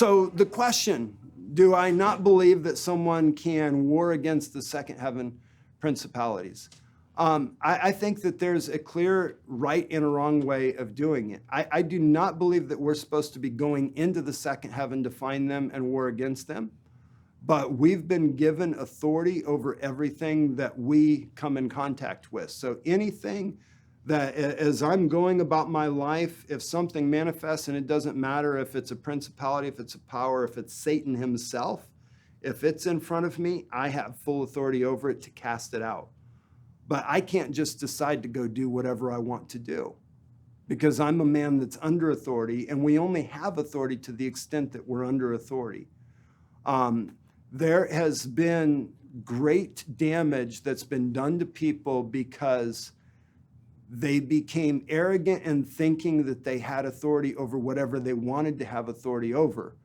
So the question, do I not believe that someone can war against the second heaven principalities? I think that there's a clear right and a wrong way of doing it. I do not believe that we're supposed to be going into the second heaven to find them and war against them, but we've been given authority over everything that we come in contact with. So anything that, as I'm going about my life, if something manifests, and it doesn't matter if it's a principality, if it's a power, if it's Satan himself, if it's in front of me, I have full authority over it to cast it out. But I can't just decide to go do whatever I want to do, because I'm a man that's under authority, and we only have authority to the extent that we're under authority. There has been great damage that's been done to people because they became arrogant in thinking that they had authority over whatever they wanted to have authority over.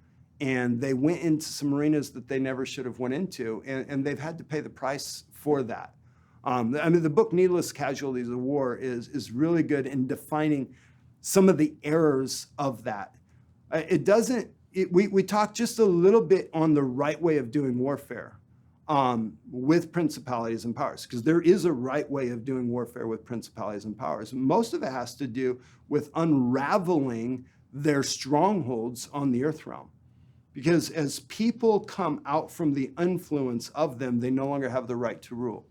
And they went into some arenas that they never should have went into, and they've had to pay the price for that. The book Needless Casualties of War is really good in defining some of the errors of that. We talked just a little bit on the right way of doing warfare with principalities and powers, because there is a right way of doing warfare with principalities and powers. Most of it has to do with unraveling their strongholds on the earth realm. Because as people come out from the influence of them, they no longer have the right to rule.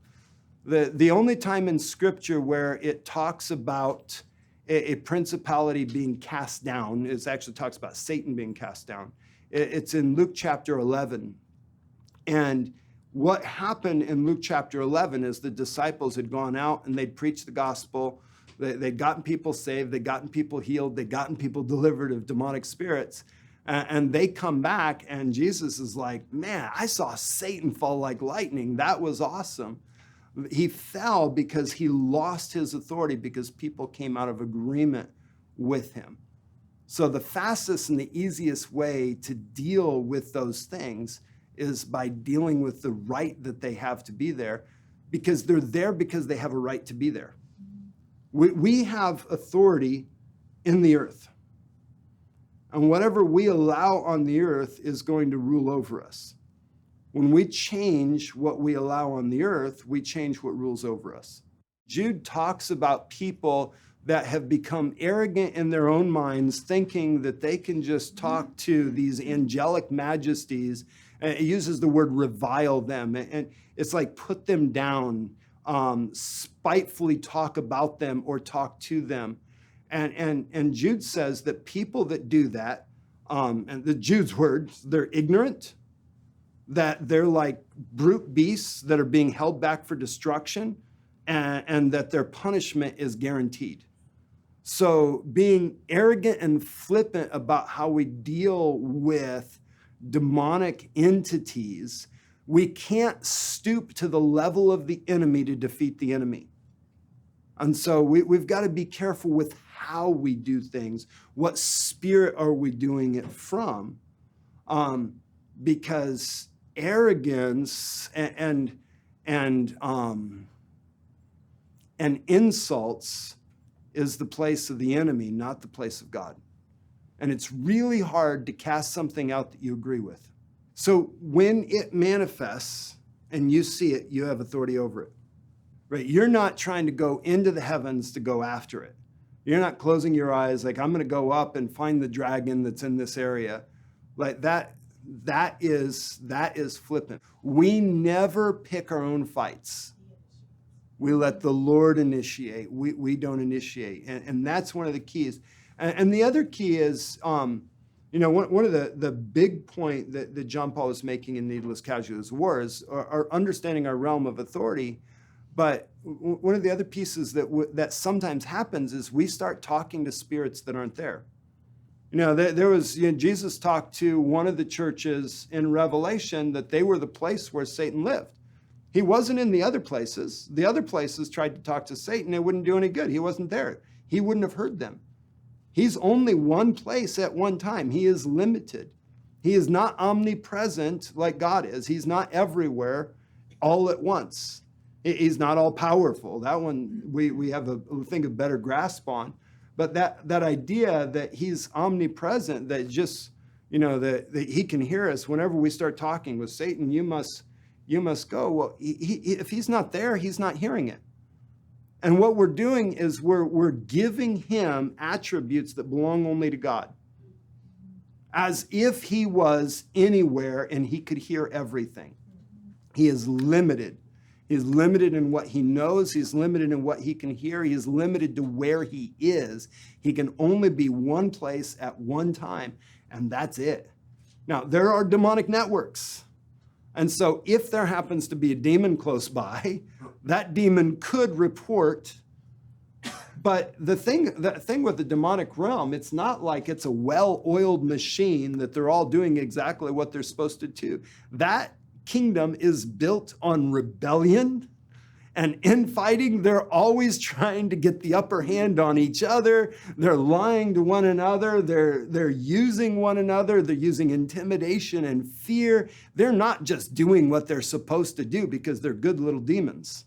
The only time in Scripture where it talks about a principality being cast down, it actually talks about Satan being cast down. It's in Luke chapter 11. And what happened in Luke chapter 11 is the disciples had gone out and they'd preached the gospel. They'd gotten people saved. They'd gotten people healed. They'd gotten people delivered of demonic spirits. And they come back and Jesus is like, man, I saw Satan fall like lightning. That was awesome. He fell because he lost his authority because people came out of agreement with him. So the fastest and the easiest way to deal with those things is by dealing with the right that they have to be there, because they're there because they have a right to be there. We have authority in the earth. And whatever we allow on the earth is going to rule over us. When we change what we allow on the earth, we change what rules over us. Jude talks about people that have become arrogant in their own minds, thinking that they can just talk to these angelic majesties. It uses the word revile them. And it's like put them down, spitefully talk about them or talk to them. And Jude says that people that do that, and the Jude's words, they're ignorant, that they're like brute beasts that are being held back for destruction, and that their punishment is guaranteed. So being arrogant and flippant about how we deal with demonic entities, we can't stoop to the level of the enemy to defeat the enemy. And so we've got to be careful with how we do things. What spirit are we doing it from? Because arrogance and insults is the place of the enemy, not the place of God. And it's really hard to cast something out that you agree with. So when it manifests and you see it, you have authority over it. Right? You're not trying to go into the heavens to go after it. You're not closing your eyes like, I'm going to go up and find the dragon that's in this area. Like that is flippant. We never pick our own fights. We let the Lord initiate. We don't initiate. And that's one of the keys. And the other key is, one of the big point that John Paul is making in Needless Casualties of War is our understanding our realm of authority. But one of the other pieces that sometimes happens is we start talking to spirits that aren't there. There was, Jesus talked to one of the churches in Revelation that they were the place where Satan lived. He wasn't in the other places. The other places tried to talk to Satan. It wouldn't do any good. He wasn't there. He wouldn't have heard them. He's only one place at one time. He is limited. He is not omnipresent like God is. He's not everywhere all at once. He's not all powerful. That one we have a better grasp on. But that idea that he's omnipresent, that just, that he can hear us whenever we start talking with Satan. You must go. Well, if he's not there, he's not hearing it. And what we're doing is we're giving him attributes that belong only to God, as if he was anywhere and he could hear everything. He is limited. He's limited in what he knows. He's limited in what he can hear. He is limited to where he is. He can only be one place at one time, and that's it. Now, there are demonic networks. And so if there happens to be a demon close by, that demon could report. But the thing with the demonic realm, it's not like it's a well-oiled machine that they're all doing exactly what they're supposed to do. That kingdom is built on rebellion and infighting. They're always trying to get the upper hand on each other. They're lying to one another. They're using one another. They're using intimidation and fear. They're not just doing what they're supposed to do because they're good little demons.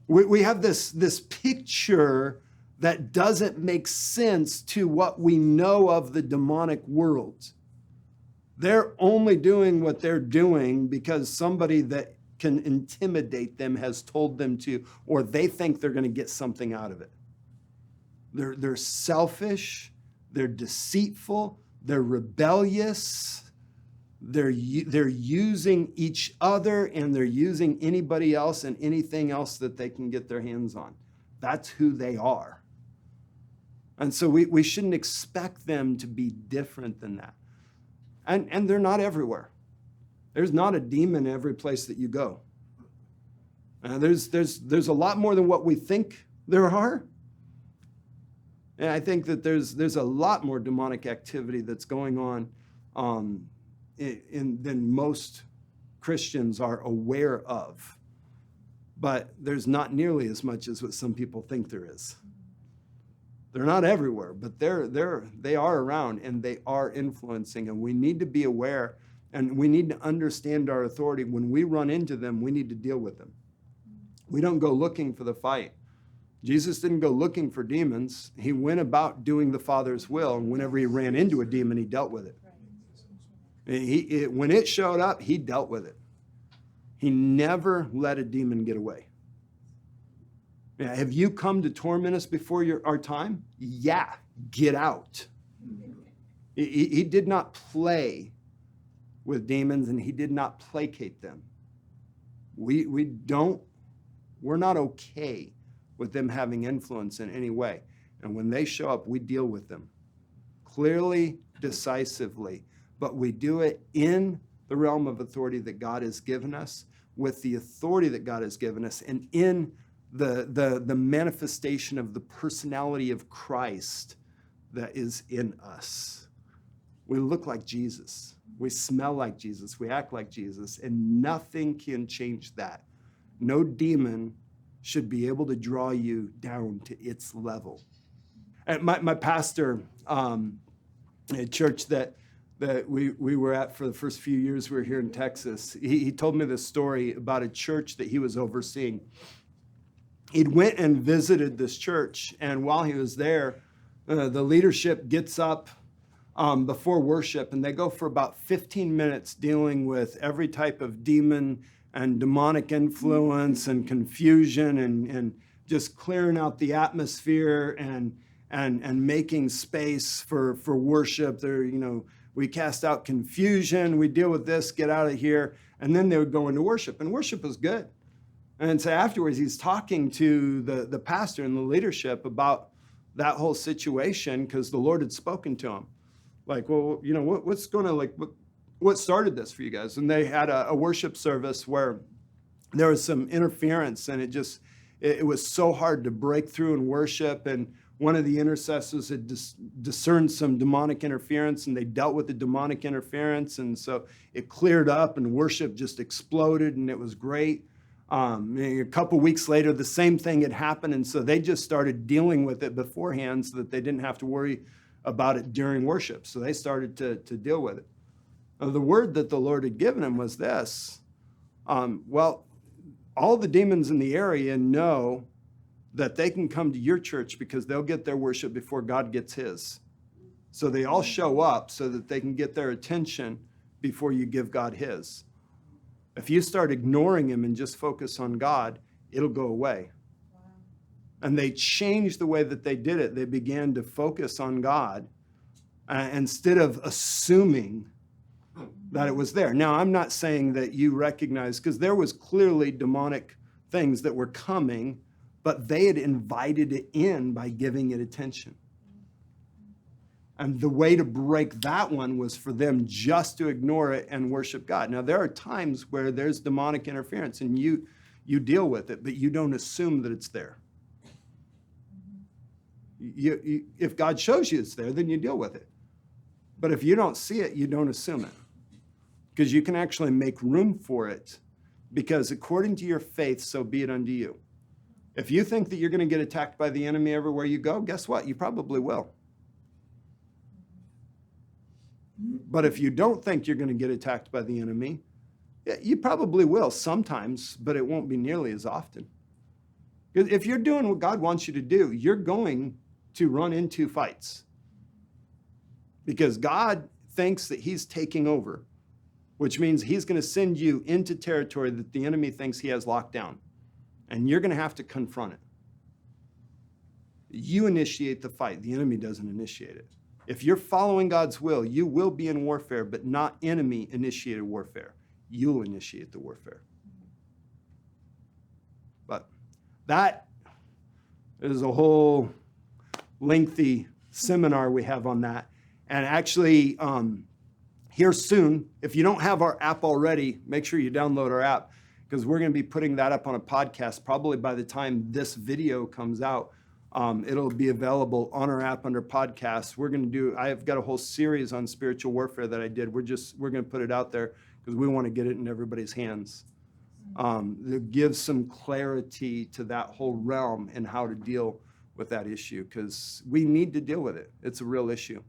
We have this picture that doesn't make sense to what we know of the demonic world. They're only doing what they're doing because somebody that can intimidate them has told them to, or they think they're going to get something out of it. They're selfish, they're deceitful, they're rebellious, they're using each other, and they're using anybody else and anything else that they can get their hands on. That's who they are. And so we shouldn't expect them to be different than that. And they're not everywhere. There's not a demon every place that you go. There's a lot more than what we think there are. And I think that there's a lot more demonic activity that's going on than most Christians are aware of. But there's not nearly as much as what some people think there is. They're not everywhere, but they are around and they are influencing, and we need to be aware and we need to understand our authority. When we run into them, we need to deal with them. We don't go looking for the fight. Jesus didn't go looking for demons. He went about doing the Father's will, and whenever he ran into a demon, he dealt with it. When it showed up, he dealt with it. He never let a demon get away. Yeah, have you come to torment us before our time? Yeah, get out. He did not play with demons, and he did not placate them. We're not okay with them having influence in any way. And when they show up, we deal with them clearly, decisively, but we do it in the realm of authority that God has given us, with the authority that God has given us, and in the manifestation of the personality of Christ that is in us. We look like Jesus. We smell like Jesus. We act like Jesus, and nothing can change that. No demon should be able to draw you down to its level. And my pastor, a church that we were at for the first few years we were here in Texas, he told me this story about a church that he was overseeing. He'd went and visited this church, and while he was there, the leadership gets up before worship, and they go for about 15 minutes dealing with every type of demon and demonic influence and confusion, and just clearing out the atmosphere and making space for worship. We cast out confusion, we deal with this, get out of here, and then they would go into worship, and worship was good. And so afterwards, he's talking to the pastor and the leadership about that whole situation, because the Lord had spoken to him. Like, well, what started this for you guys? And they had a worship service where there was some interference, and it was so hard to break through and worship. And one of the intercessors had discerned some demonic interference, and they dealt with the demonic interference. And so it cleared up, and worship just exploded, and it was great. A couple weeks later, the same thing had happened, and so they just started dealing with it beforehand so that they didn't have to worry about it during worship. So they started to deal with it. The word that the Lord had given him was this. All the demons in the area know that they can come to your church because they'll get their worship before God gets his. So they all show up so that they can get their attention before you give God his. If you start ignoring him and just focus on God, it'll go away. Wow. And they changed the way that they did it. They began to focus on God instead of assuming that it was there. Now, I'm not saying that you recognize, because there was clearly demonic things that were coming, but they had invited it in by giving it attention. And the way to break that one was for them just to ignore it and worship God. Now, there are times where there's demonic interference and you deal with it, but you don't assume that it's there. If God shows you it's there, then you deal with it. But if you don't see it, you don't assume it. Because you can actually make room for it. Because according to your faith, so be it unto you. If you think that you're going to get attacked by the enemy everywhere you go, guess what? You probably will. But if you don't think you're going to get attacked by the enemy, you probably will sometimes, but it won't be nearly as often. Because if you're doing what God wants you to do, you're going to run into fights. Because God thinks that he's taking over, which means he's going to send you into territory that the enemy thinks he has locked down. And you're going to have to confront it. You initiate the fight. The enemy doesn't initiate it. If you're following God's will, you will be in warfare, but not enemy-initiated warfare. You'll initiate the warfare. But that is a whole lengthy seminar we have on that. And actually, here soon, if you don't have our app already, make sure you download our app, because we're going to be putting that up on a podcast probably by the time this video comes out. It'll be available on our app under podcasts. I've got a whole series on spiritual warfare that I did. We're going to put it out there because we want to get it in everybody's hands. To give some clarity to that whole realm and how to deal with that issue, because we need to deal with it. It's a real issue.